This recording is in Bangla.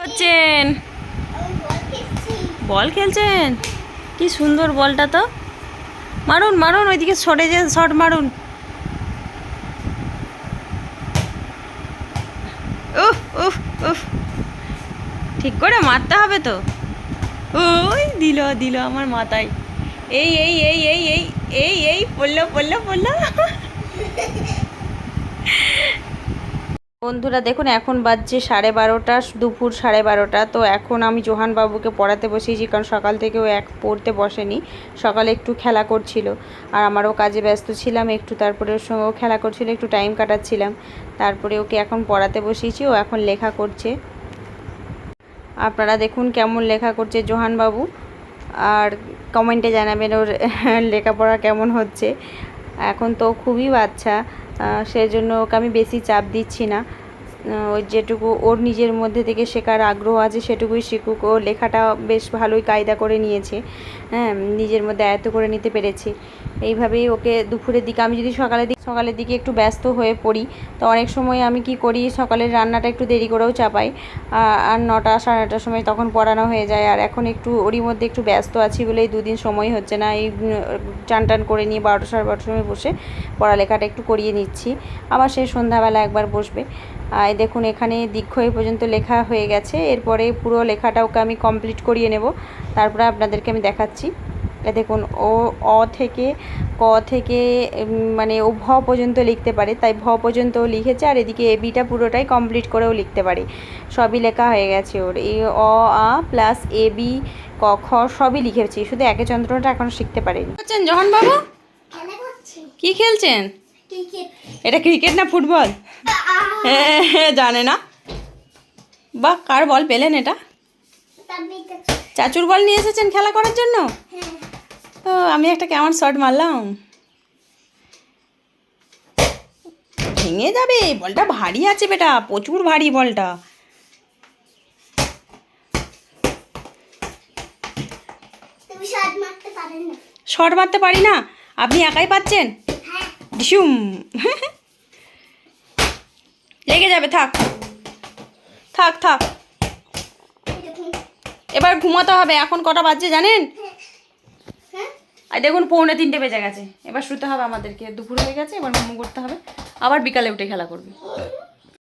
করছেন? বল খেলছেন? কি সুন্দর বলটা তো। মারুন মারুন, ওইদিকে সরে যে শট মারুন। উফ উফ উফ, ঠিক করে মারতে হবে তো। ওই দিল দিল আমার মাথায়। এই এই এই এই এই এই এই পড়লো পড়লো পড়লো। বন্ধুরা দেখুন, এখন বাজছে 12:30, দুপুর 12:30। তো এখন আমি জোহান বাবুকে পড়াতে বসিয়েছি, কারণ সকাল থেকেও পড়তে বসেনি। সকালে একটু খেলা করছিল আর আমারও কাজে ব্যস্ত ছিলাম একটু, তারপরে ওর সঙ্গেও খেলা করছিল, একটু টাইম কাটাচ্ছিলাম। তারপরে ওকে এখন পড়াতে বসিয়েছি, ও এখন লেখা করছে। আপনারা দেখুন কেমন লেখা করছে জোহান বাবু, আর কমেন্টে জানাবেন ওর লেখাপড়া কেমন হচ্ছে। এখন তো খুবই বাচ্চা, সেজন্য ওকে আমি বেশি চাপ দিচ্ছি না। ওই যেটুকু ওর নিজের মধ্যে থেকে শেখার আগ্রহ আছে সেটুকুই শিখুক। ও লেখাটা বেশ ভালোই কায়দা করে নিয়েছে, হ্যাঁ, নিজের মধ্যে আয়ত্ত করে নিতে পেরেছে। এইভাবেই ওকে দুপুরের দিকে, আমি যদি সকালের দিকে একটু ব্যস্ত হয়ে পড়ি, তো অনেক সময় আমি কি করি, সকালের রান্নাটা একটু দেরি করেও চাপাই, আর 9টা 9:30টার সময় তখন পড়ানো হয়ে যায়। আর এখন একটু ওরই মধ্যে একটু ব্যস্ত আছি বলে এই দুদিন সময় হচ্ছে না। এই চান টান করে নিয়ে 12টা 12:30টার সময় বসে পড়ালেখাটা একটু করিয়ে নিচ্ছি। আবার সেই সন্ধ্যাবেলা একবার বসবে। আর দেখুন এখানে দীক্ষয় পর্যন্ত লেখা হয়ে গেছে। এরপরে পুরো লেখাটা ওকে আমি কমপ্লিট করিয়ে নেব, তারপরে আপনাদেরকে আমি দেখাচ্ছি। দেখুন ও অ থেকে ক থেকে মানে ও ভ পর্যন্ত লিখতে পারে, তাই ভ পর্যন্ত ও লিখেছে। আর এদিকে এ বিটা পুরোটাই কমপ্লিট করেও লিখতে পারে, সবই লেখা হয়ে গেছে ওর। এই অ আ প্লাস এ বি ক খ সবই লিখেছি, শুধু একে চন্দ্রটা এখনও শিখতে পারেনি। করছেন জোহান বাবু? কি খেলছেন? এটা ক্রিকেট না ফুটবল? হ্যাঁ জানে না। বাহ, কার বল পেলেন এটা? চাচুর বল নিয়ে এসেছেন খেলা করার জন্য? তো আমি একটা কেমন শট মারলাম, ভেঙে যাবে। বলটা ভারী আছে বেটা, প্রচুর ভারী বলটা। শট মারতে পারি না? আপনি একাই পাচ্ছেন? ডিসুম। লেগে যাবে, থাক থাক থাক। এবার ঘুমাতে হবে। এখন কটা বাজছে জানেন? আর দেখুন 2:45 বেজে গেছে। এবার শুতে হবে আমাদেরকে, দুপুর হয়ে গেছে, এবার ঘুমো করতে হবে, আবার বিকালে উঠে খেলা করবে।